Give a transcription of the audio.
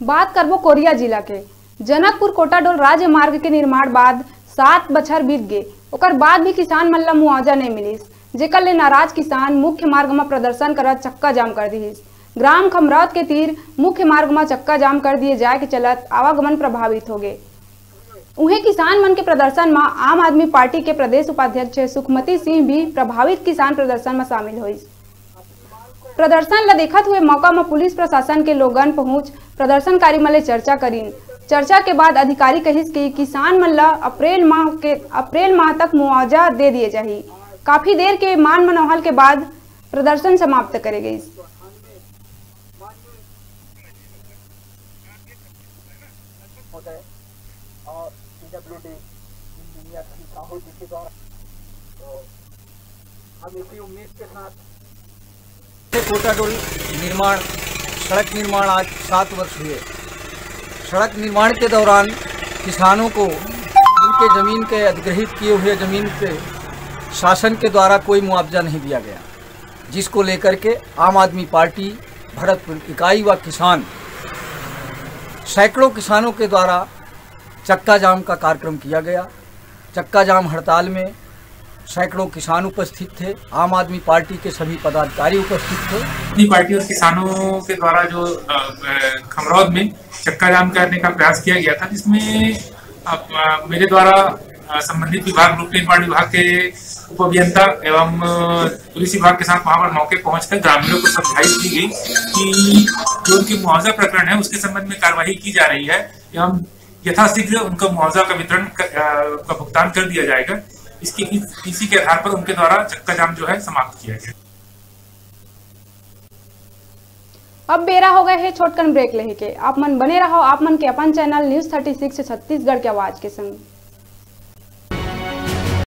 बात करबो कोरिया जिला के जनकपुर कोटाडोल राज्य मार्ग के निर्माण बाद 7 बछर बीत गए, ओकर बाद भी किसान मन ला मुआवजा नहीं मिलिस, जेकर ले नाराज किसान मुख्य मार्ग में प्रदर्शन करत चक्का जाम कर दिस। ग्राम खमरौत के तीर मुख्य मार्ग में चक्का जाम कर दिए जाए के चलत आवागमन प्रभावित हो गए। उन्हें किसान मन के प्रदर्शन में आम आदमी पार्टी के प्रदेश उपाध्यक्ष सुखमती सिंह भी प्रभावित किसान प्रदर्शन में शामिल हुई। प्रदर्शन ला देखत हुए मौका में पुलिस प्रशासन के लोगन पहुंच प्रदर्शनकारी मन ले चर्चा करीन। चर्चा के बाद अधिकारी कहिस कि किसान मन ला अप्रैल माह तक मुआवजा दे दिए जाही। काफी देर के मान मनोहल के बाद प्रदर्शन समाप्त करे गई। कोटाडोल निर्माण सड़क निर्माण आज 7 वर्ष हुए। सड़क निर्माण के दौरान किसानों को उनके जमीन के अधिग्रहित किए हुए जमीन पे शासन के द्वारा कोई मुआवजा नहीं दिया गया, जिसको लेकर के आम आदमी पार्टी भरतपुर इकाई व किसान सैकड़ों किसानों के द्वारा चक्का जाम का कार्यक्रम किया गया। चक्का जाम हड़ताल में सैकड़ों किसान उपस्थित थे, आम आदमी पार्टी के सभी पदाधिकारी उपस्थित थे। अपनी पार्टी और किसानों के द्वारा जो खमरौद में चक्का जाम करने का प्रयास किया गया था, जिसमें मेरे द्वारा संबंधित विभाग लोक निर्माण विभाग के उप अभियंता एवं पुलिस विभाग के साथ वहां पर मौके पहुंचकर ग्रामीणों को समझाइश दी गई कि जो उनकी मुआवजा प्रकरण है उसके संबंध में कार्यवाही की जा रही है एवं यथाशीघ्र उनका मुआवजा का वितरण का भुगतान कर दिया जाएगा। इसी के आधार पर उनके द्वारा चक्का जाम जो है समाप्त किया गया। अब बेरा हो गए है छोटकन ब्रेक लेके। आप मन बने रहो, आप मन के अपन चैनल न्यूज़ 36 छत्तीसगढ़ के आवाज के संग।